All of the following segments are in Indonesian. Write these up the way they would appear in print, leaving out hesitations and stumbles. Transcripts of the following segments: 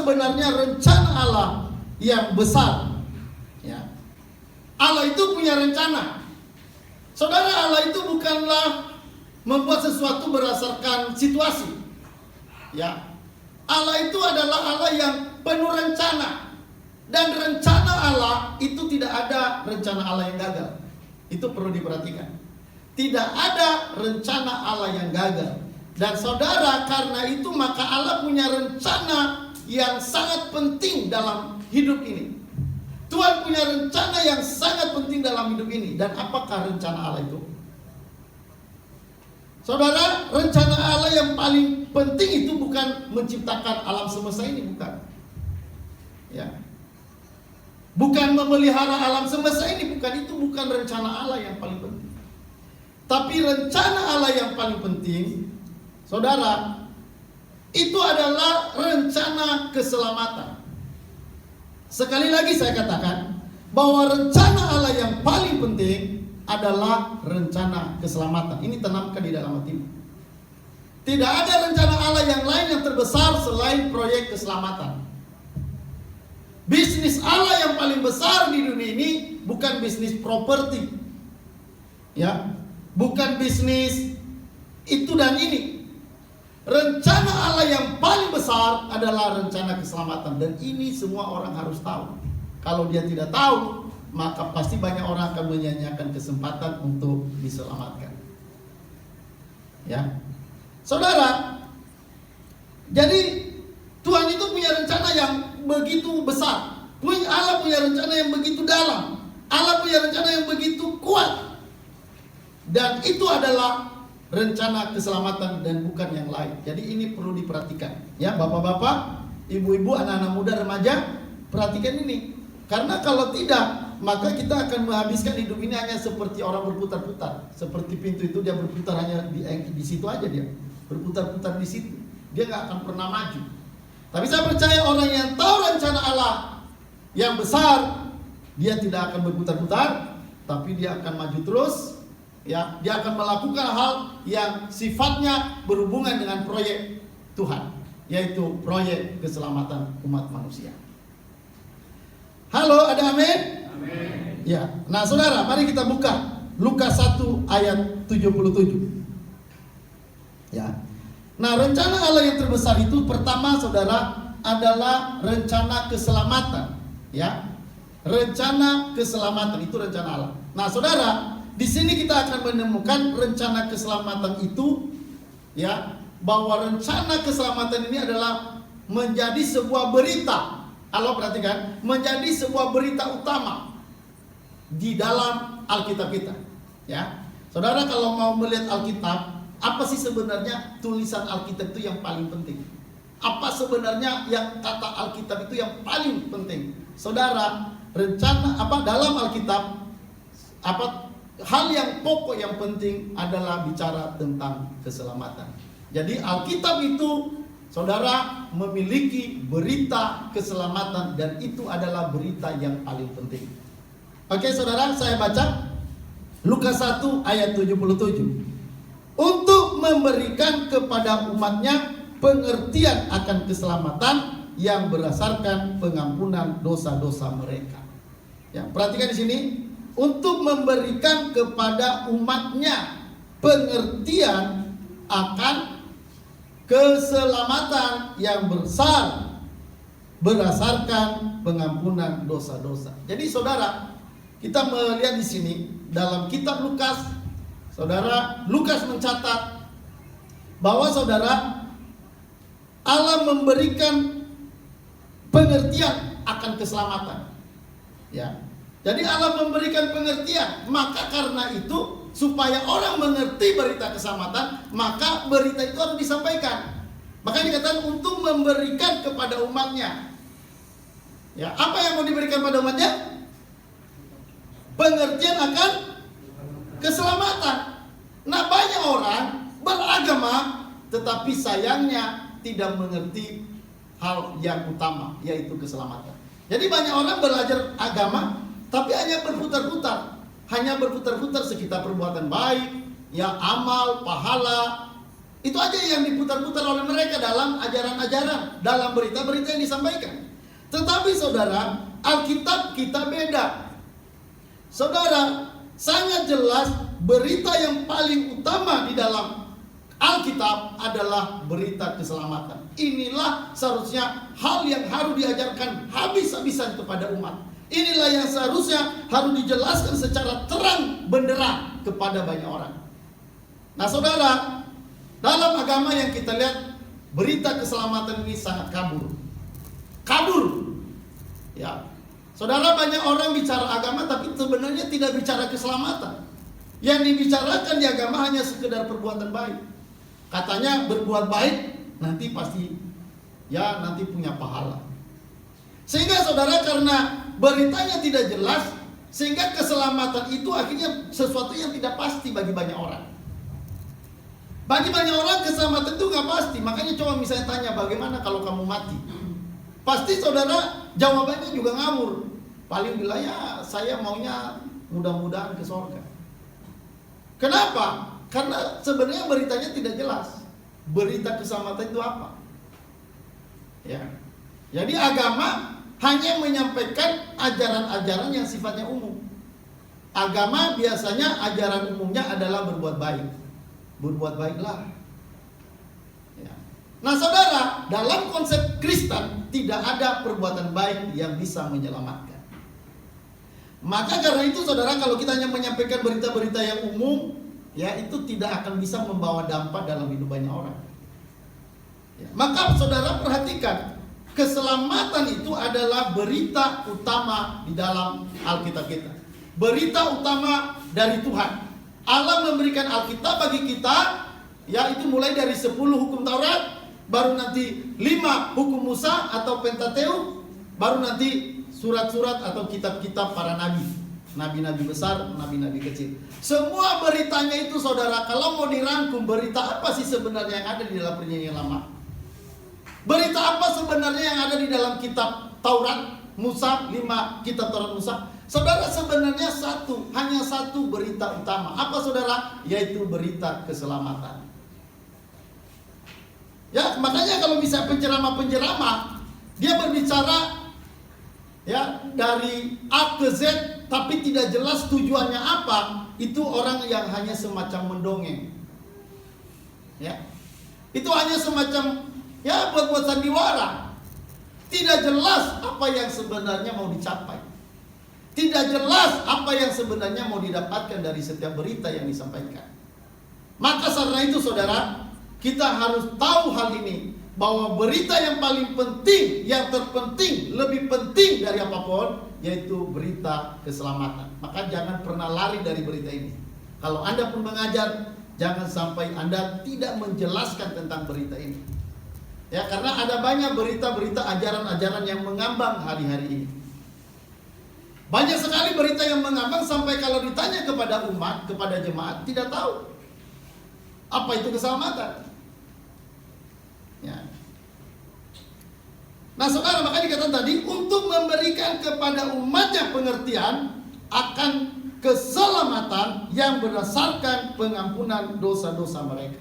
sebenarnya rencana Allah yang besar? Ya. Allah itu punya rencana. Saudara, Allah itu bukanlah membuat sesuatu berdasarkan situasi. Ya. Allah itu adalah Allah yang penuh rencana. Dan rencana Allah itu tidak ada rencana Allah yang gagal. Itu perlu diperhatikan. Tidak ada rencana Allah yang gagal. Dan saudara, karena itu maka Allah punya rencana yang sangat penting dalam hidup ini. Tuhan punya rencana yang sangat penting dalam hidup ini. Dan apakah rencana Allah itu? Saudara, rencana Allah yang paling penting itu bukan menciptakan alam semesta ini, bukan. Ya. Bukan memelihara alam semesta ini, bukan. Itu bukan rencana Allah yang paling penting. Tapi rencana Allah yang paling penting, saudara, itu adalah rencana keselamatan. Sekali lagi saya katakan bahwa rencana Allah yang paling penting adalah rencana keselamatan. Ini tanamkan di dalam hatimu. Tidak ada rencana Allah yang lain yang terbesar selain proyek keselamatan. Bisnis Allah yang paling besar di dunia ini bukan bisnis properti. Ya, bukan bisnis itu dan ini. Rencana Allah yang paling besar adalah rencana keselamatan. Dan ini semua orang harus tahu. Kalau dia tidak tahu, maka pasti banyak orang akan menyanyiakan kesempatan untuk diselamatkan. Ya, saudara, jadi Tuhan itu punya rencana yang begitu besar. Allah punya rencana yang begitu dalam. Allah punya rencana yang begitu kuat. Dan itu adalah rencana keselamatan dan bukan yang lain. Jadi ini perlu diperhatikan. Ya, bapak-bapak, ibu-ibu, anak-anak muda, remaja, perhatikan ini. Karena kalau tidak, maka kita akan menghabiskan hidup ini hanya seperti orang berputar-putar. Seperti pintu itu, dia berputar hanya di situ aja dia. Berputar-putar di situ. Dia nggak akan pernah maju. Tapi saya percaya orang yang tahu rencana Allah yang besar, dia tidak akan berputar-putar, tapi dia akan maju terus. Ya, dia akan melakukan hal yang sifatnya berhubungan dengan proyek Tuhan, yaitu proyek keselamatan umat manusia. Halo, ada amin? Amin. Ya, nah saudara, mari kita buka Lukas 1 ayat 77. Ya. Nah, rencana Allah yang terbesar itu pertama, saudara, adalah rencana keselamatan. Ya, rencana keselamatan itu rencana Allah. Nah, saudara, di sini kita akan menemukan rencana keselamatan itu, ya, bahwa rencana keselamatan ini adalah menjadi sebuah berita. Allah perhatikan, menjadi sebuah berita utama di dalam Alkitab kita. Ya, saudara, kalau mau melihat Alkitab, apa sih sebenarnya tulisan Alkitab itu yang paling penting? Apa sebenarnya yang kata Alkitab itu yang paling penting? Saudara, rencana apa dalam Alkitab, apa hal yang pokok yang penting adalah bicara tentang keselamatan. Jadi Alkitab itu, saudara, memiliki berita keselamatan dan itu adalah berita yang paling penting. Oke, saudara, saya baca Lukas 1 ayat 77. Untuk memberikan kepada umatnya pengertian akan keselamatan yang berdasarkan pengampunan dosa-dosa mereka. Ya, perhatikan di sini. Untuk memberikan kepada umatnya pengertian akan keselamatan yang besar berdasarkan pengampunan dosa-dosa. Jadi saudara, kita melihat di sini dalam kitab Lukas, saudara, Lukas mencatat bahwa saudara, Allah memberikan pengertian akan keselamatan. Ya. Jadi Allah memberikan pengertian, maka karena itu supaya orang mengerti berita keselamatan, maka berita itu harus disampaikan. Makanya dikatakan untuk memberikan kepada umatnya. Ya, apa yang mau diberikan pada umatnya? Pengertian akan keselamatan. Nah, banyak orang beragama tetapi sayangnya tidak mengerti hal yang utama, yaitu keselamatan. Jadi banyak orang belajar agama tapi hanya berputar-putar sekitar perbuatan baik, ya, amal, pahala, Itu aja yang diputar-putar oleh mereka dalam ajaran-ajaran, dalam berita-berita yang disampaikan. Tetapi saudara, Alkitab kita beda. Saudara, sangat jelas berita yang paling utama di dalam Alkitab adalah berita keselamatan. Inilah seharusnya hal yang harus diajarkan habis-habisan kepada umat. Inilah yang seharusnya harus dijelaskan secara terang benderang kepada banyak orang. Nah saudara, dalam agama yang kita lihat, berita keselamatan ini sangat kabur. Ya. Saudara, banyak orang bicara agama tapi sebenarnya tidak bicara keselamatan. Yang dibicarakan di agama hanya sekedar perbuatan baik. Katanya berbuat baik nanti pasti nanti punya pahala. Sehingga saudara, karena beritanya tidak jelas, sehingga keselamatan itu akhirnya sesuatu yang tidak pasti bagi banyak orang. Bagi banyak orang keselamatan itu nggak pasti. Makanya coba misalnya tanya, bagaimana kalau kamu mati? Pasti saudara jawabannya juga ngawur. Paling bilang saya maunya mudah-mudahan ke surga. Kenapa? Karena sebenarnya beritanya tidak jelas. Berita keselamatan itu apa? Ya. Jadi agama hanya menyampaikan ajaran-ajaran yang sifatnya umum. Agama biasanya ajaran umumnya adalah berbuat baik. Berbuat baiklah. Ya. Nah saudara, dalam konsep Kristen tidak ada perbuatan baik yang bisa menyelamatkan. Maka karena itu saudara, kalau kita hanya menyampaikan berita-berita yang umum, itu tidak akan bisa membawa dampak dalam hidup banyak orang. Ya. Maka saudara perhatikan, keselamatan itu adalah berita utama di dalam Alkitab kita. Berita utama dari Tuhan. Allah memberikan Alkitab bagi kita, itu mulai dari 10 hukum Taurat, baru nanti 5 hukum Musa atau Pentateuch, baru nanti surat-surat atau kitab-kitab para nabi. Nabi-nabi besar, nabi-nabi kecil. Semua beritanya itu saudara, kalau mau dirangkum, berita apa sih sebenarnya yang ada di dalam Perjanjian Lama? Berita apa sebenarnya yang ada di dalam kitab Taurat Musa, 5 kitab Taurat Musa? Saudara, sebenarnya hanya satu berita utama. Apa saudara? Yaitu berita keselamatan. Ya, makanya kalau bisa penceramah-penceramah, dia berbicara dari A ke Z, tapi tidak jelas tujuannya apa, itu orang yang hanya semacam mendongeng. Ya. Itu hanya semacam buat-buat sandiwara. Tidak jelas apa yang sebenarnya mau dicapai. Tidak jelas apa yang sebenarnya mau didapatkan dari setiap berita yang disampaikan. Maka karena itu saudara, kita harus tahu hal ini, bahwa berita yang paling penting, yang terpenting, lebih penting dari apapun, yaitu berita keselamatan. Maka jangan pernah lari dari berita ini. Kalau Anda pun mengajar, jangan sampai Anda tidak menjelaskan tentang berita ini. Ya, karena ada banyak berita-berita ajaran-ajaran yang mengambang hari-hari ini. Banyak sekali berita yang mengambang sampai kalau ditanya kepada umat, kepada jemaat, tidak tahu apa itu keselamatan. Ya. Nah saudara, maka dikatakan tadi, untuk memberikan kepada umatnya pengertian akan keselamatan yang berdasarkan pengampunan dosa-dosa mereka.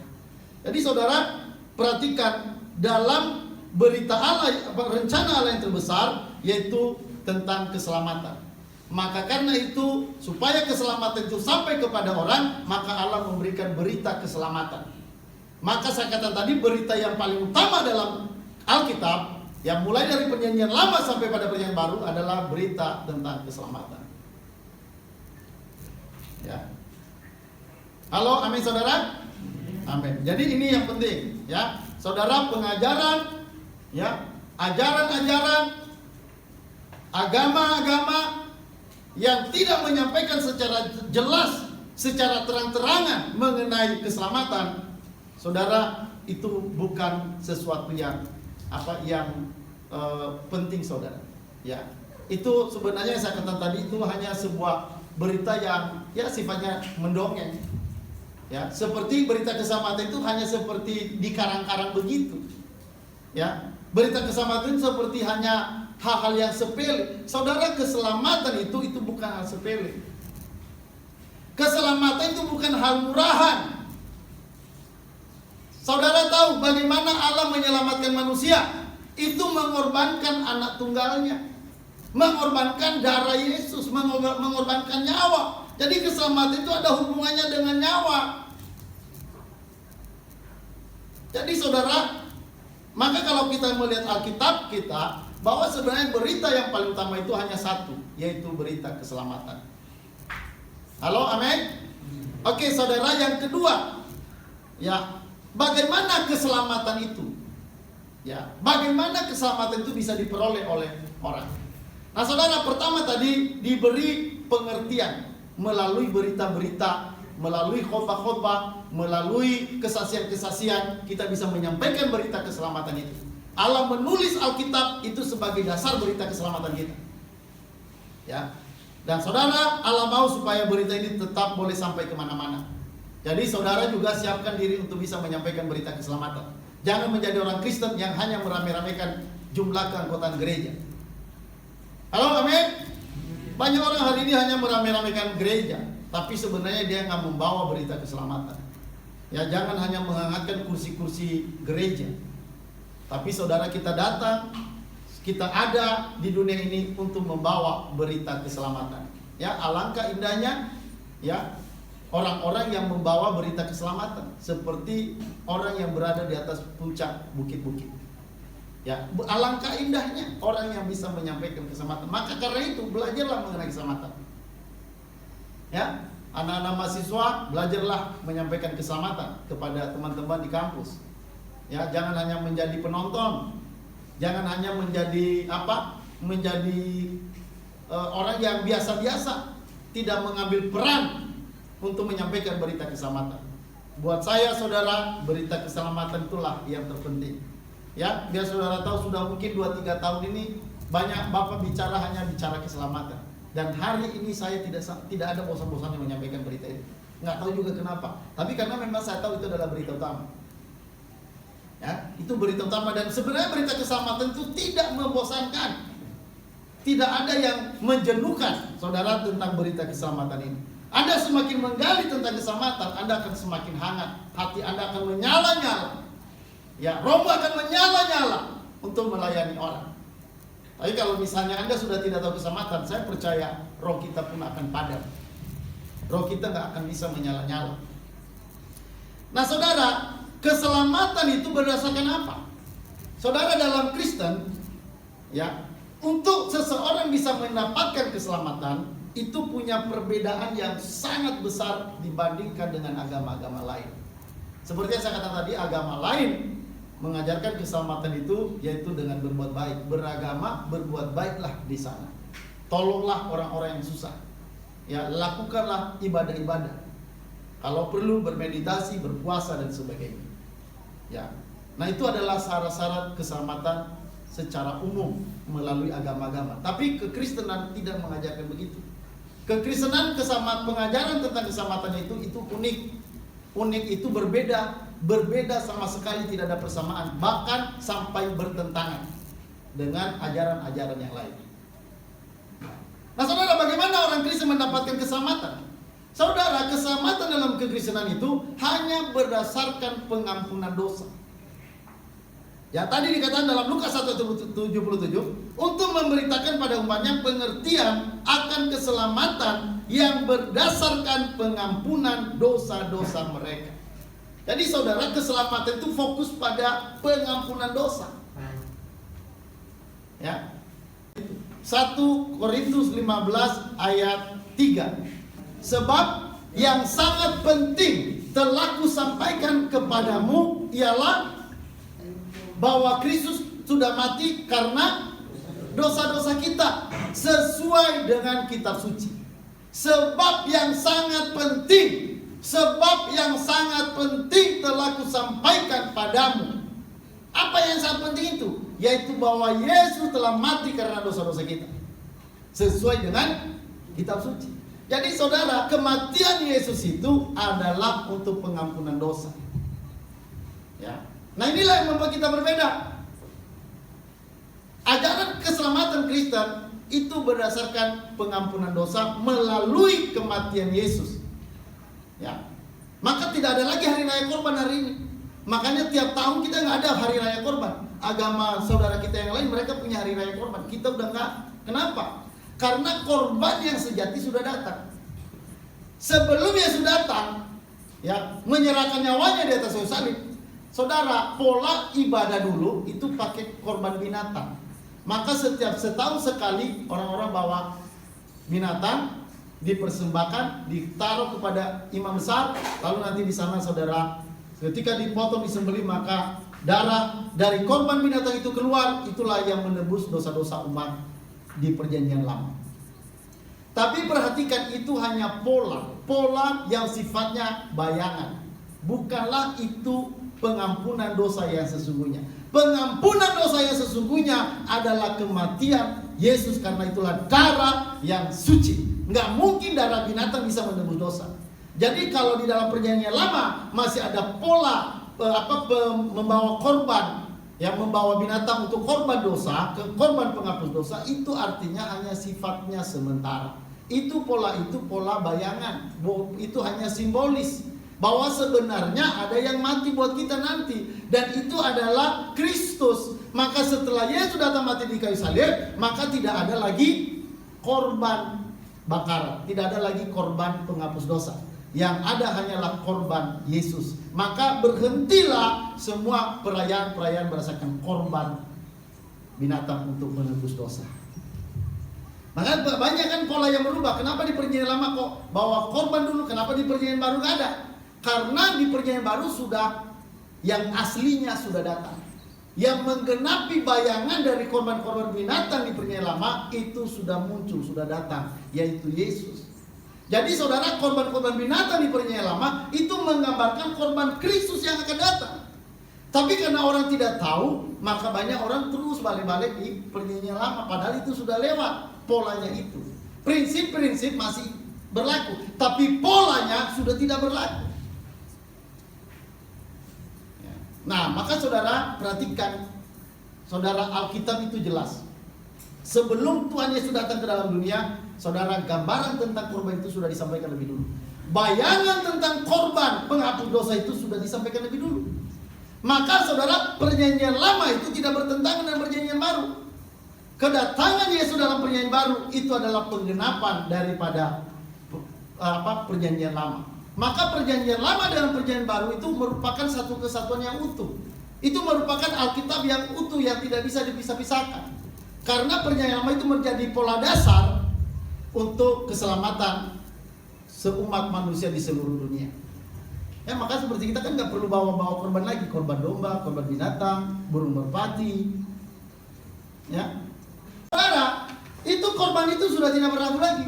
Jadi saudara, perhatikan dalam berita Allah, rencana Allah yang terbesar, yaitu tentang keselamatan. Maka karena itu, supaya keselamatan itu sampai kepada orang, maka Allah memberikan berita keselamatan. Maka saya katakan tadi, berita yang paling utama dalam Alkitab, yang mulai dari Perjanjian Lama sampai pada Perjanjian Baru, adalah berita tentang keselamatan. Ya. Halo, amin saudara? Amin. Jadi ini yang penting, ya. Saudara, pengajaran, ajaran-ajaran, agama-agama yang tidak menyampaikan secara jelas, secara terang-terangan mengenai keselamatan, saudara, itu bukan sesuatu yang penting saudara. Ya, itu sebenarnya yang saya katakan tadi, itu hanya sebuah berita yang sifatnya mendongeng. Ya, seperti berita keselamatan itu hanya seperti di karang-karang begitu. Ya, berita keselamatan itu seperti hanya hal-hal yang sepele. Saudara, keselamatan itu bukan hal sepele. Keselamatan itu bukan hal murahan. Saudara tahu bagaimana Allah menyelamatkan manusia? Itu mengorbankan anak tunggalnya, mengorbankan darah Yesus, mengorbankan nyawa. Jadi keselamatan itu ada hubungannya dengan nyawa. Jadi saudara, maka kalau kita melihat Alkitab kita, bahwa sebenarnya berita yang paling utama itu hanya satu, yaitu berita keselamatan. Halo, amin. Oke, saudara, yang kedua, ya, bagaimana keselamatan itu? Ya, bagaimana keselamatan itu bisa diperoleh oleh orang? Nah, saudara, pertama tadi diberi pengertian melalui berita-berita, melalui khotbah-khotbah, melalui kesaksian-kesaksian, kita bisa menyampaikan berita keselamatan itu. Allah menulis Alkitab itu sebagai dasar berita keselamatan kita. Ya. Dan saudara, Allah mau supaya berita ini tetap boleh sampai kemana-mana. Jadi saudara juga siapkan diri untuk bisa menyampaikan berita keselamatan. Jangan menjadi orang Kristen yang hanya merame-ramekan jumlah keanggotaan gereja. Halo, amin. Banyak orang hari ini hanya merame-ramekan gereja, tapi sebenarnya dia nggak membawa berita keselamatan. Ya, jangan hanya menghangatkan kursi-kursi gereja, tapi saudara, kita datang, kita ada di dunia ini untuk membawa berita keselamatan. Ya, alangkah indahnya ya orang-orang yang membawa berita keselamatan, seperti orang yang berada di atas puncak bukit-bukit. Ya, alangkah indahnya orang yang bisa menyampaikan keselamatan. Maka karena itu belajarlah mengenai keselamatan. Ya, anak-anak mahasiswa, belajarlah menyampaikan keselamatan kepada teman-teman di kampus. Ya, jangan hanya menjadi penonton, jangan hanya menjadi orang yang biasa-biasa, tidak mengambil peran untuk menyampaikan berita keselamatan. Buat saya, saudara, berita keselamatan itulah yang terpenting. Ya, biar saudara tahu, sudah mungkin 2-3 tahun ini banyak Bapak hanya bicara keselamatan. Dan hari ini saya tidak ada bosan-bosannya menyampaikan berita ini. Nggak tahu juga kenapa. Tapi karena memang saya tahu itu adalah berita utama. Ya, itu berita utama, dan sebenarnya berita keselamatan itu tidak membosankan. Tidak ada yang menjenuhkan saudara tentang berita keselamatan ini. Anda semakin menggali tentang keselamatan, Anda akan semakin hangat. Hati Anda akan menyala-nyala. Ya, rohmu akan menyala-nyala untuk melayani orang. Tapi kalau misalnya Anda sudah tidak tahu keselamatan, saya percaya roh kita pun akan padam. Roh kita nggak akan bisa menyala-nyala. Nah, saudara, keselamatan itu berdasarkan apa? Saudara, dalam Kristen, ya, untuk seseorang bisa mendapatkan keselamatan, itu punya perbedaan yang sangat besar dibandingkan dengan agama-agama lain. Seperti yang saya katakan tadi, agama lain mengajarkan keselamatan itu yaitu dengan berbuat baik. Beragama, berbuat baiklah di sana. Tolonglah orang-orang yang susah. Ya, lakukanlah ibadah-ibadah. Kalau perlu bermeditasi, berpuasa dan sebagainya. Ya. Nah, itu adalah syarat-syarat keselamatan secara umum melalui agama-agama. Tapi kekristenan tidak mengajarkan begitu. Kekristenan pengajaran tentang keselamatan itu unik. Unik itu berbeda sama sekali, tidak ada persamaan, bahkan sampai bertentangan dengan ajaran-ajaran yang lain. Nah, saudara, bagaimana orang Kristen mendapatkan keselamatan? Saudara, keselamatan dalam kekristenan itu hanya berdasarkan pengampunan dosa. Ya, tadi dikatakan dalam Lukas 1:77, untuk memberitakan pada umatnya pengertian akan keselamatan yang berdasarkan pengampunan dosa-dosa mereka. Jadi saudara, keselamatan itu fokus pada pengampunan dosa. Ya. 1 Korintus 15 ayat 3. Sebab yang sangat penting telah kusampaikan kepadamu ialah bahwa Kristus sudah mati karena dosa-dosa kita sesuai dengan kitab suci. Sebab yang sangat penting telah kusampaikan padamu. Apa yang sangat penting itu? Yaitu bahwa Yesus telah mati karena dosa-dosa kita sesuai dengan kitab suci. Jadi saudara, kematian Yesus itu adalah untuk pengampunan dosa. Ya. Nah, inilah yang membuat kita berbeda. Ajaran keselamatan Kristen itu berdasarkan pengampunan dosa melalui kematian Yesus. Ya. Maka tidak ada lagi hari raya kurban hari ini. Makanya tiap tahun kita nggak ada hari raya korban. Agama saudara kita yang lain mereka punya hari raya korban. Kita udah nggak. Kenapa? Karena korban yang sejati sudah datang. Sebelum Yesus datang, ya menyerahkan nyawanya di atas kayu salib, saudara, pola ibadah dulu itu pakai korban binatang. Maka setiap setahun sekali orang-orang bawa binatang dipersembahkan, ditaruh kepada imam besar, lalu nanti di sana saudara, ketika dipotong disembelih maka darah dari korban binatang itu keluar, itulah yang menebus dosa-dosa umat di perjanjian lama. Tapi perhatikan, itu hanya pola yang sifatnya bayangan, bukanlah itu pengampunan dosa yang sesungguhnya. Pengampunan dosa yang sesungguhnya adalah kematian Yesus, karena itulah darah yang suci. Nggak mungkin darah binatang bisa menebus dosa. Jadi kalau di dalam perjanjian lama masih ada pola membawa korban, yang membawa binatang untuk korban dosa, ke korban penghapus dosa, itu artinya hanya sifatnya sementara. Itu pola bayangan, itu hanya simbolis bahwa sebenarnya ada yang mati buat kita nanti, dan itu adalah Kristus. Maka setelah Yesus datang mati di kayu salib, maka tidak ada lagi korban bakaran, tidak ada lagi korban penghapus dosa. Yang ada hanyalah korban Yesus. Maka berhentilah semua perayaan-perayaan berdasarkan korban binatang untuk menebus dosa. Maka banyak kan pola yang berubah. Kenapa di perjanjian lama kok bawa korban dulu? Kenapa di perjanjian baru nggak ada? Karena di perjanjian baru sudah, yang aslinya sudah datang. Yang menggenapi bayangan dari korban-korban binatang di perjanjian lama itu sudah muncul, sudah datang, yaitu Yesus. Jadi saudara, korban-korban binatang di perjanjian lama itu menggambarkan korban Kristus yang akan datang. Tapi karena orang tidak tahu, maka banyak orang terus balik-balik di perjanjian lama, padahal itu sudah lewat polanya itu. Prinsip-prinsip masih berlaku, tapi polanya sudah tidak berlaku. Nah, maka saudara perhatikan, saudara, Alkitab itu jelas. Sebelum Tuhan Yesus datang ke dalam dunia, saudara, gambaran tentang korban itu sudah disampaikan lebih dulu. Bayangan tentang korban penghapus dosa itu sudah disampaikan lebih dulu. Maka saudara, perjanjian lama itu tidak bertentangan dengan perjanjian baru. Kedatangan Yesus dalam perjanjian baru itu adalah penggenapan daripada perjanjian lama. Maka perjanjian lama dengan perjanjian baru itu merupakan satu kesatuan yang utuh. Itu merupakan Alkitab yang utuh, yang tidak bisa dipisah-pisahkan. Karena perjanjian lama itu menjadi pola dasar untuk keselamatan seumat manusia di seluruh dunia. Ya, maka seperti kita kan nggak perlu bawa korban lagi, korban domba, korban binatang, burung merpati. Ya, saudara, itu korban itu sudah tidak berlaku lagi.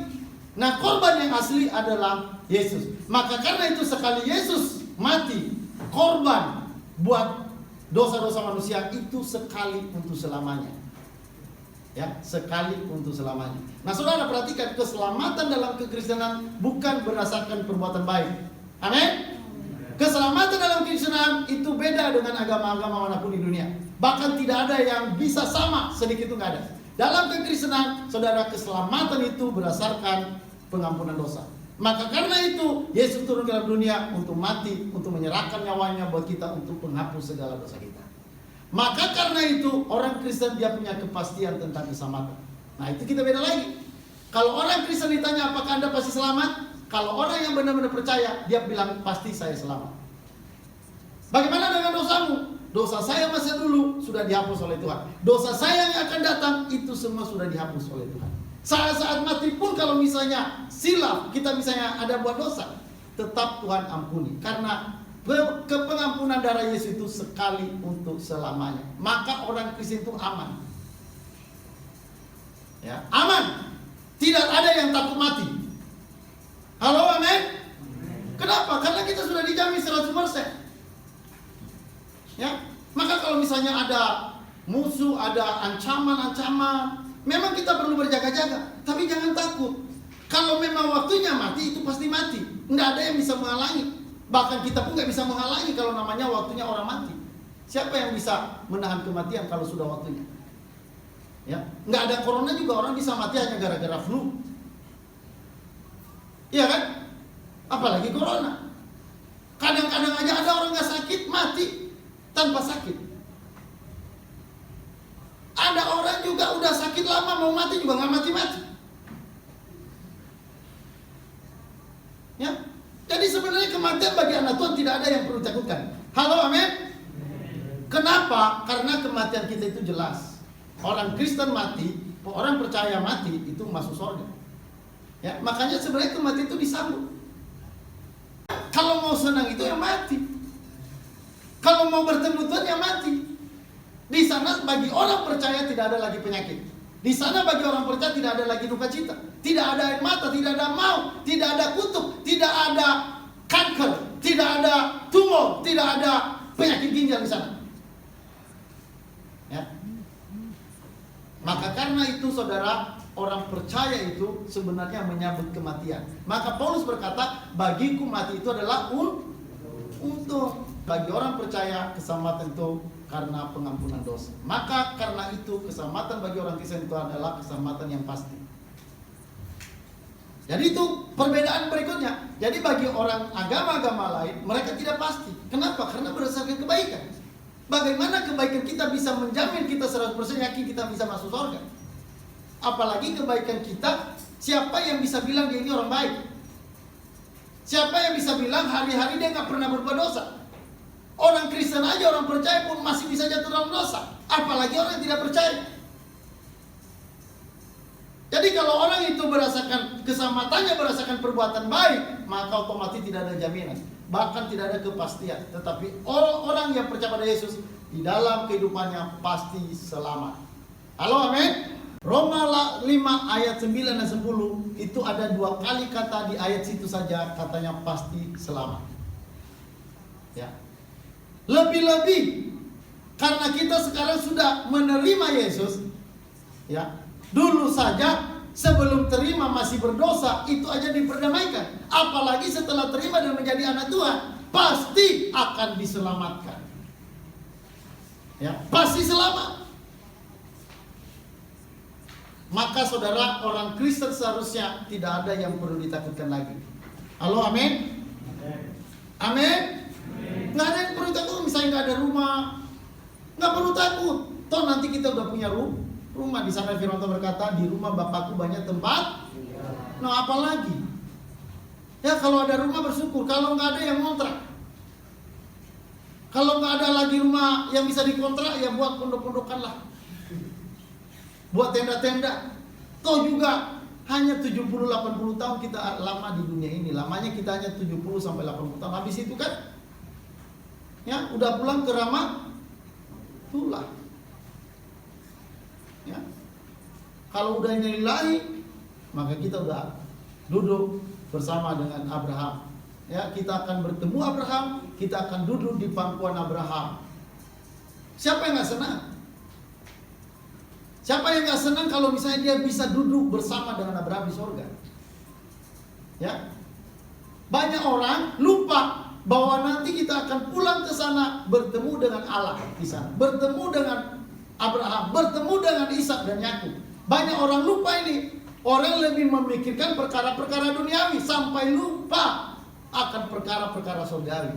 Nah, korban yang asli adalah Yesus. Maka karena itu sekali Yesus mati, korban buat dosa-dosa manusia itu sekali untuk selamanya. Ya, sekali untuk selamanya. Nah, saudara perhatikan, keselamatan dalam kekristenan bukan berdasarkan perbuatan baik. Amin. Keselamatan dalam kekristenan itu beda dengan agama-agama manapun di dunia. Bahkan tidak ada yang bisa sama, sedikit itu nggak ada. Dalam kekristenan, saudara, keselamatan itu berdasarkan pengampunan dosa. Maka karena itu Yesus turun ke dalam dunia untuk mati, untuk menyerahkan nyawanya buat kita, untuk menghapus segala dosa kita. Maka karena itu orang Kristen dia punya kepastian tentang keselamatan. Nah, itu kita beda lagi. Kalau orang Kristen ditanya apakah Anda pasti selamat? Kalau orang yang benar-benar percaya, dia bilang pasti saya selamat. Bagaimana dengan dosamu? Dosa saya masa dulu sudah dihapus oleh Tuhan. Dosa saya yang akan datang itu semua sudah dihapus oleh Tuhan. Saat mati pun kalau misalnya silap, kita misalnya ada buat dosa, tetap Tuhan ampuni. Karena kepengampunan darah Yesus itu sekali untuk selamanya. Maka orang Kristen itu aman. Ya, aman. Tidak ada yang takut mati. Halo, amin? Kenapa? Karena kita sudah dijamin 100%. Ya, maka kalau misalnya ada musuh, ada ancaman-ancaman, memang kita perlu berjaga-jaga, tapi jangan takut. Kalau memang waktunya mati, itu pasti mati. Nggak ada yang bisa menghalangi. Bahkan kita pun nggak bisa menghalangi kalau namanya waktunya orang mati. Siapa yang bisa menahan kematian kalau sudah waktunya? Ya, nggak ada corona juga orang bisa mati hanya gara-gara flu. Iya kan? Apalagi corona. Kadang-kadang aja ada orang nggak sakit mati. tanpa sakit. Ada orang juga udah sakit lama, mau mati juga nggak mati-mati. Ya, jadi sebenarnya kematian bagi anak Tuhan tidak ada yang perlu ditakutkan. Halo, amin. Kenapa? Karena kematian kita itu jelas. Orang Kristen mati, orang percaya mati itu masuk surga. Ya, makanya sebenarnya kematian itu disambut. Kalau mau senang itu ya mati. Kalau mau bertemu Tuhan ya mati. Di sana bagi orang percaya tidak ada lagi penyakit. Di sana bagi orang percaya tidak ada lagi duka cita, tidak ada air mata, tidak ada maut, tidak ada kutuk, tidak ada kanker, tidak ada tumor, tidak ada penyakit ginjal di sana. Ya. Maka karena itu saudara, orang percaya itu sebenarnya menyambut kematian. Maka Paulus berkata, bagiku mati itu adalah untung. Bagi orang percaya keselamatan itu karena pengampunan dosa. Maka karena itu keselamatan bagi orang Kristen itu adalah keselamatan yang pasti. Jadi itu perbedaan berikutnya. Jadi bagi orang agama-agama lain, mereka tidak pasti. Kenapa? Karena berdasarkan kebaikan. Bagaimana kebaikan kita bisa menjamin kita 100% yakin kita bisa masuk surga? Apalagi kebaikan kita, siapa yang bisa bilang dia ini orang baik? Siapa yang bisa bilang hari-hari dia nggak pernah berbuat dosa? Orang Kristen aja, orang percaya pun masih bisa jatuh dalam dosa. Apalagi orang yang tidak percaya. Jadi kalau orang itu berdasarkan keselamatannya berdasarkan perbuatan baik, maka otomatis tidak ada jaminan, bahkan tidak ada kepastian. Tetapi orang-orang yang percaya pada Yesus di dalam kehidupannya pasti selamat. Halo, amin. Roma 5 ayat 9 dan 10 itu ada 2 kali kata di ayat situ saja katanya pasti selamat. Ya. Lebih-lebih karena kita sekarang sudah menerima Yesus, ya. Dulu saja sebelum terima masih berdosa, itu aja diperdamaikan. Apalagi setelah terima dan menjadi anak Tuhan, pasti akan diselamatkan. Ya, pasti selamat. Maka saudara, orang Kristen seharusnya tidak ada yang perlu ditakutkan lagi. Halo, amin. Amin. Nggak ada yang perlu takut. Misalnya nggak ada rumah, nggak perlu takut. Toh nanti kita udah punya rumah. Di sana Firman Tuhan berkata, di rumah Bapakku banyak tempat. Nah, apalagi? Ya, kalau ada rumah bersyukur. Kalau nggak ada yang ngontrak. Kalau nggak ada lagi rumah yang bisa dikontrak, ya buat pondok-pondokan lah. Buat tenda-tenda. Toh juga hanya 70-80 tahun kita lama di dunia ini. Lamanya kita hanya 70-80 tahun. Habis itu kan, ya udah pulang ke ramah tulah. Ya. Kalau udah nilai, maka kita udah duduk bersama dengan Abraham. Ya, kita akan bertemu Abraham, kita akan duduk di pangkuan Abraham. Siapa yang nggak senang? Siapa yang nggak senang kalau misalnya dia bisa duduk bersama dengan Abraham di surga? Ya, banyak orang lupa bahwa nanti kita akan pulang ke sana bertemu dengan Allah di sana, bertemu dengan Abraham, bertemu dengan Ishak dan Yakub. Banyak orang lupa ini. Orang lebih memikirkan perkara-perkara duniawi sampai lupa akan perkara-perkara surgawi.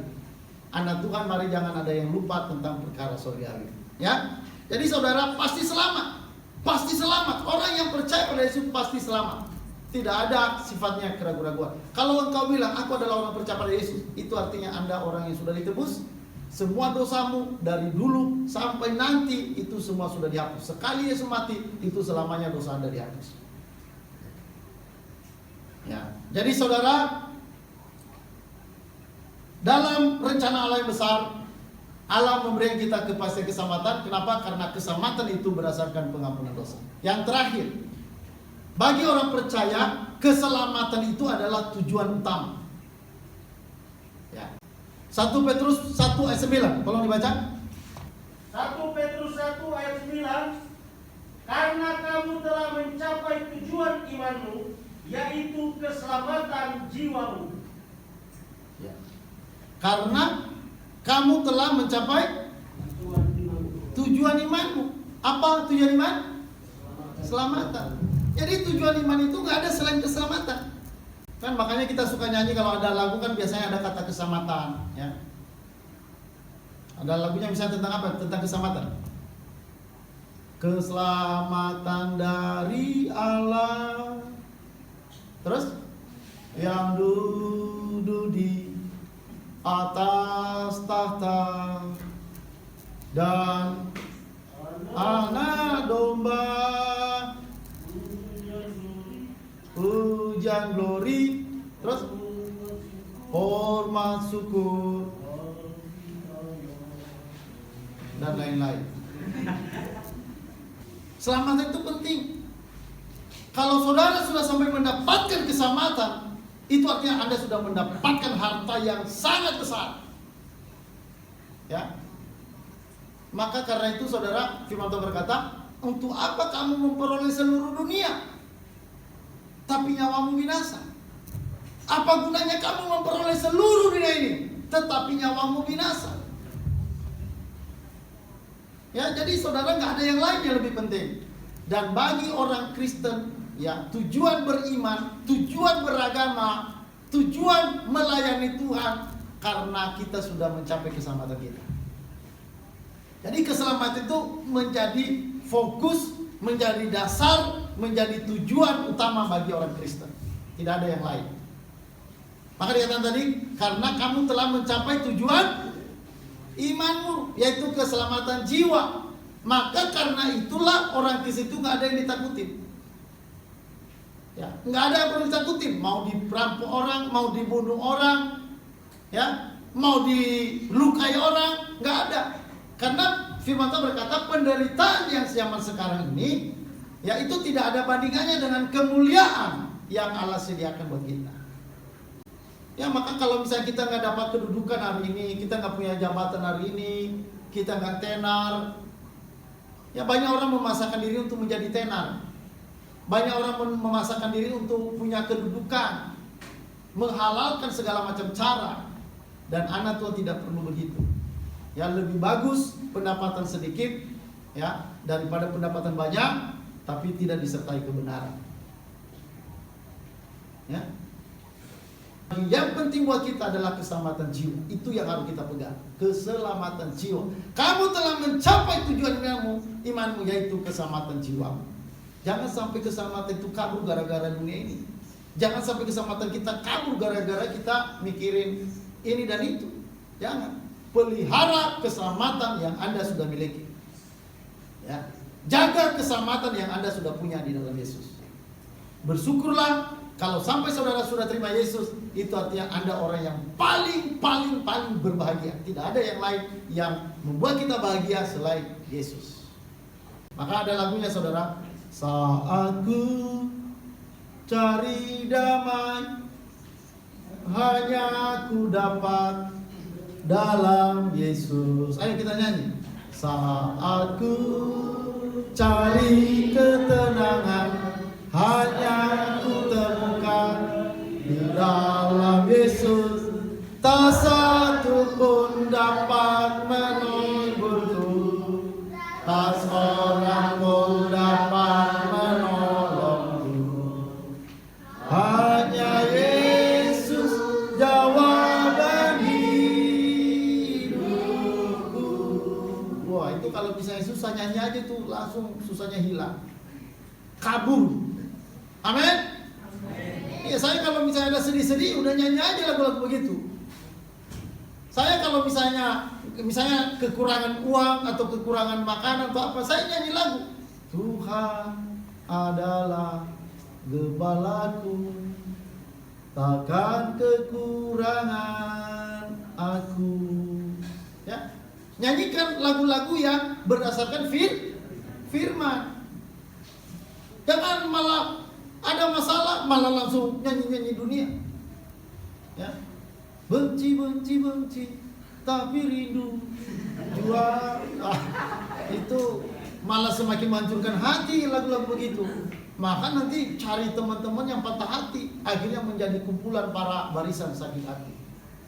Anak Tuhan, mari jangan ada yang lupa tentang perkara surgawi. Ya, jadi saudara pasti selamat, pasti selamat. Orang yang percaya pada Yesus pasti selamat. Tidak ada sifatnya keraguan-raguan. Kalau engkau bilang aku adalah orang percaya pada Yesus, itu artinya Anda orang yang sudah ditebus. Semua dosamu dari dulu sampai nanti itu semua sudah dihapus. Sekali Yesus mati, itu selamanya dosa Anda dihapus. Ya, jadi saudara, dalam rencana Allah yang besar, Allah memberi kita kepastian keselamatan. Kenapa? Karena keselamatan itu berdasarkan pengampunan dosa. Yang terakhir, bagi orang percaya, keselamatan itu adalah tujuan utama. Ya. 1 Petrus 1 ayat 9, tolong dibaca. 1 Petrus 1 ayat 9. Karena kamu telah mencapai tujuan imanmu, yaitu keselamatan jiwamu. Ya. Karena kamu telah mencapai tujuan imanmu. Apa tujuan iman? Keselamatan. Jadi tujuan iman itu nggak ada selain keselamatan. Kan makanya kita suka nyanyi kalau ada lagu kan biasanya ada kata keselamatan. Ya. Ada lagunya misalnya tentang apa? Tentang keselamatan. Keselamatan dari Allah. Terus yang duduk di atas tahta dan anak domba, hujan glori, terus hormat syukur dan lain-lain. Selamatan itu penting. Kalau saudara sudah sampai mendapatkan keselamatan, itu artinya Anda sudah mendapatkan harta yang sangat besar. Ya. Maka karena itu saudara, firman Tuhan berkata, untuk apa kamu memperoleh seluruh dunia, tapi nyawamu binasa? Apa gunanya kamu memperoleh seluruh dunia ini, tetapi nyawamu binasa? Ya, jadi saudara, nggak ada yang lain yang lebih penting. Dan bagi orang Kristen, ya, tujuan beriman, tujuan beragama, tujuan melayani Tuhan, karena kita sudah mencapai keselamatan kita. Jadi keselamatan itu menjadi fokus, menjadi dasar, menjadi tujuan utama bagi orang Kristen. Tidak ada yang lain. Maka dikatakan tadi, karena kamu telah mencapai tujuan imanmu, yaitu keselamatan jiwa. Maka karena itulah orang Kristen itu nggak ada yang ditakutin. Ya, nggak ada yang perlu ditakutin. Mau diperampok orang, mau dibunuh orang, ya, mau dilukai orang, nggak ada. Karena firman Tuhan berkata penderitaan yang zaman sekarang ini, ya, itu tidak ada bandingannya dengan kemuliaan yang Allah sediakan buat kita. Ya, maka kalau misalnya kita nggak dapat kedudukan hari ini, kita nggak punya jabatan hari ini, kita nggak tenar, ya banyak orang memasakkan diri untuk menjadi tenar. Banyak orang memasakkan diri untuk punya kedudukan, menghalalkan segala macam cara. Dan anak Tuhan tidak perlu begitu. Ya, lebih bagus pendapatan sedikit, ya, daripada pendapatan banyak tapi tidak disertai kebenaran. Ya. Yang penting buat kita adalah keselamatan jiwa. Itu yang harus kita pegang. Keselamatan jiwa. Kamu telah mencapai tujuan imanmu, yaitu keselamatan jiwa. Jangan sampai keselamatan itu kabur gara-gara dunia ini. Jangan sampai keselamatan kita kabur gara-gara kita mikirin ini dan itu. Jangan. Pelihara keselamatan yang Anda sudah miliki. Ya. Jaga keselamatan yang Anda sudah punya di dalam Yesus. Bersyukurlah kalau sampai saudara sudah terima Yesus, itu artinya Anda orang yang paling berbahagia. Tidak ada yang lain yang membuat kita bahagia selain Yesus. Maka ada lagunya saudara. Saat ku cari damai, hanya ku dapat dalam Yesus. Ayo kita nyanyi. Saat ku cari ketenangan, hanya ku temukan di dalam Yesus. Tak satu pun dapat menghiburku, tak seorang pun dapat menolongku. Hanya Yesus jawaban hidupku. Wah, itu kalau misalnya susah nyanyi aja tuh langsung susahnya hilang, kabur. Amin. Iya, saya kalau misalnya ada sedih-sedih udah nyanyi aja lagu-lagu begitu. Saya kalau misalnya kekurangan uang atau kekurangan makanan atau apa, saya nyanyi lagu. Tuhan adalah gembalaku, takkan kekurangan aku. Ya, nyanyikan lagu-lagu yang berdasarkan firman. Jangan malah ada masalah malah langsung nyanyi-nyanyi dunia. Ya. Benci, tapi rindu jua. Itu malah semakin menghancurkan hati lagu-lagu begitu. Maka nanti cari teman-teman yang patah hati, akhirnya menjadi kumpulan para barisan sakit hati.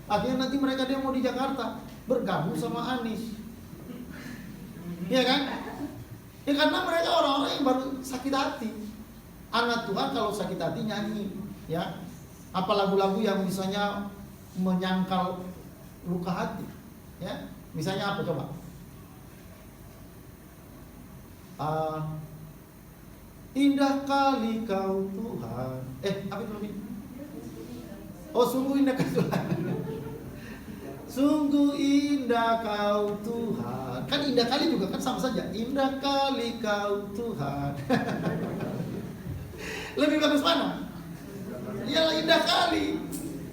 Akhirnya nanti mereka demo di Jakarta, bergabung sama Anies. Iya kan? Ya karena mereka orang-orang yang baru sakit hati. Anak Tuhan kalau sakit hati nyanyi, ya. Apa lagu-lagu yang misalnya menyangkal luka hati, ya. Misalnya apa coba? Indah kali kau Tuhan. Apa itu lebih? Oh, sungguh indah kau Tuhan. Sungguh indah kau Tuhan. Kan indah kali juga kan sama saja. Indah kali kau Tuhan. Lebih bagus mana? Iyalah indah kali.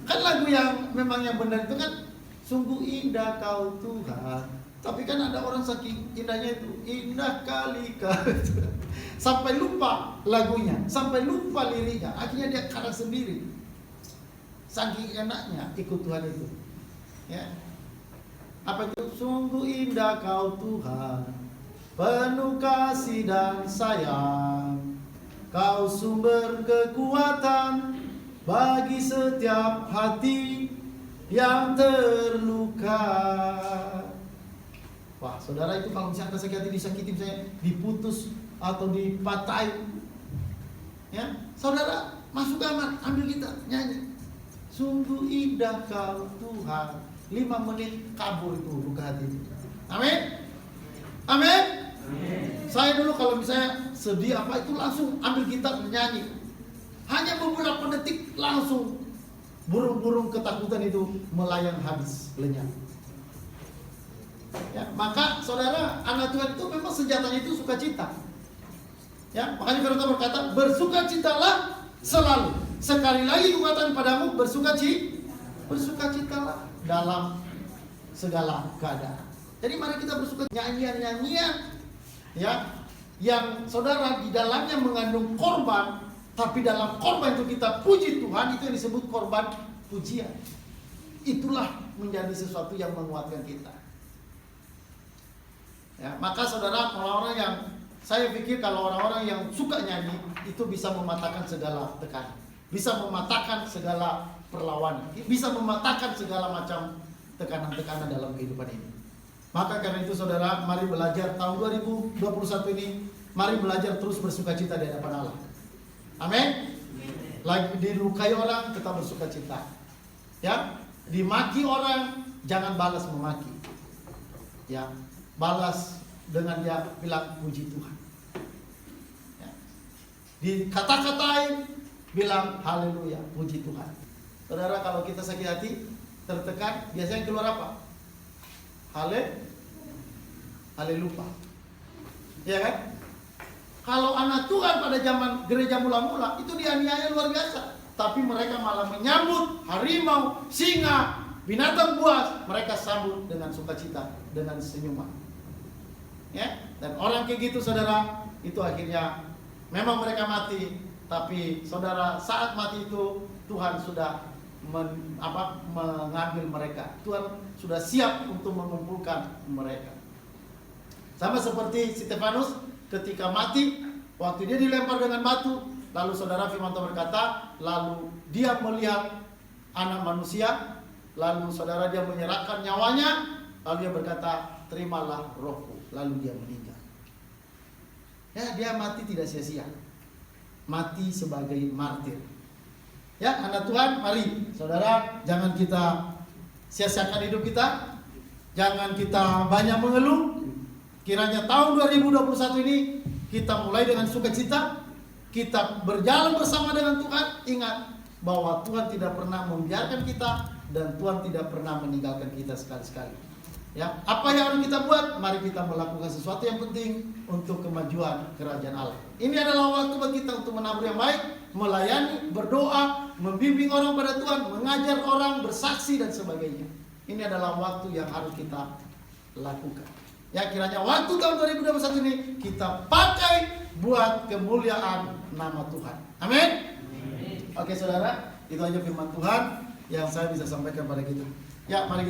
Kan lagu yang memang yang benar itu kan sungguh indah kau Tuhan. Tapi kan ada orang saking indahnya itu, indah kali kau Tuhan. Sampai lupa lagunya, sampai lupa liriknya. Akhirnya dia karang sendiri. Saking enaknya ikut Tuhan itu. Ya. Apa itu? Sungguh indah kau Tuhan, penuh kasih dan sayang. Kau sumber kekuatan bagi setiap hati yang terluka. Wah, saudara, itu kalau misalnya sakit hati, disakiti, misalnya diputus atau dipatahin, ya, saudara masuk kamar, ambil gitar, nyanyi. Sungguh indah kau Tuhan. 5 menit kabur itu luka hati itu. Amin. Amin. Saya dulu kalau misalnya sedih apa itu langsung ambil gitar nyanyi. Hanya beberapa detik langsung burung-burung ketakutan itu melayang habis, lenyap. Ya, maka saudara, anak Tuhan itu memang senjatanya itu sukacita. Ya, makanya Firman berkata, bersukacitalah selalu. Sekali lagi kukatakan padamu, bersukacitalah dalam segala keadaan. Jadi mari kita bersuka, nyanyian-nyanyian ya, yang saudara di dalamnya mengandung korban, tapi dalam korban itu kita puji Tuhan, itu yang disebut korban pujian. Itulah menjadi sesuatu yang menguatkan kita. Ya, maka saudara, orang-orang yang saya pikir kalau orang-orang yang suka nyanyi itu bisa mematahkan segala tekanan, bisa mematahkan segala perlawanan, bisa mematahkan segala macam tekanan-tekanan dalam kehidupan ini. Maka karena itu saudara, mari belajar tahun 2021 ini, mari belajar terus bersukacita di hadapan Allah. Amin. Lagi dilukai orang, kita bersukacita. Ya, dimaki orang, jangan balas memaki. Ya, balas dengan dia bilang puji Tuhan. Ya. Dikata-katain, bilang haleluya, puji Tuhan. Saudara, kalau kita sakit hati, tertekan, biasanya keluar apa? Haleluya. Ya kan? Kalau anak Tuhan pada zaman gereja mula-mula itu dianiaya luar biasa, tapi mereka malah menyambut harimau, singa, binatang buas, mereka sambut dengan sukacita, dengan senyuman. Ya, dan orang kayak gitu saudara, itu akhirnya memang mereka mati, tapi saudara saat mati itu Tuhan sudah mengambil mereka. Tuhan sudah siap untuk mengumpulkan mereka. Sama seperti Stefanus ketika mati, waktu dia dilempar dengan batu, lalu saudara firman Tuhan berkata, lalu dia melihat anak manusia, lalu saudara dia menyerahkan nyawanya, lalu dia berkata, terimalah rohku, lalu dia meninggal. Ya, dia mati tidak sia-sia, mati sebagai martir. Ya, anak Tuhan, mari saudara, jangan kita sia-siakan hidup kita, jangan kita banyak mengeluh. Kiranya tahun 2021 ini kita mulai dengan sukacita, kita berjalan bersama dengan Tuhan. Ingat bahwa Tuhan tidak pernah membiarkan kita dan Tuhan tidak pernah meninggalkan kita sekali-sekali. Ya, apa yang harus kita buat? Mari kita melakukan sesuatu yang penting untuk kemajuan kerajaan Allah. Ini adalah waktu bagi kita untuk menabur yang baik, melayani, berdoa, membimbing orang pada Tuhan, mengajar orang, bersaksi dan sebagainya. Ini adalah waktu yang harus kita lakukan. Ya, kiranya waktu tahun 2021 ini kita pakai buat kemuliaan nama Tuhan. Amin. Oke saudara, itu aja firman Tuhan yang saya bisa sampaikan pada kita. Ya, mari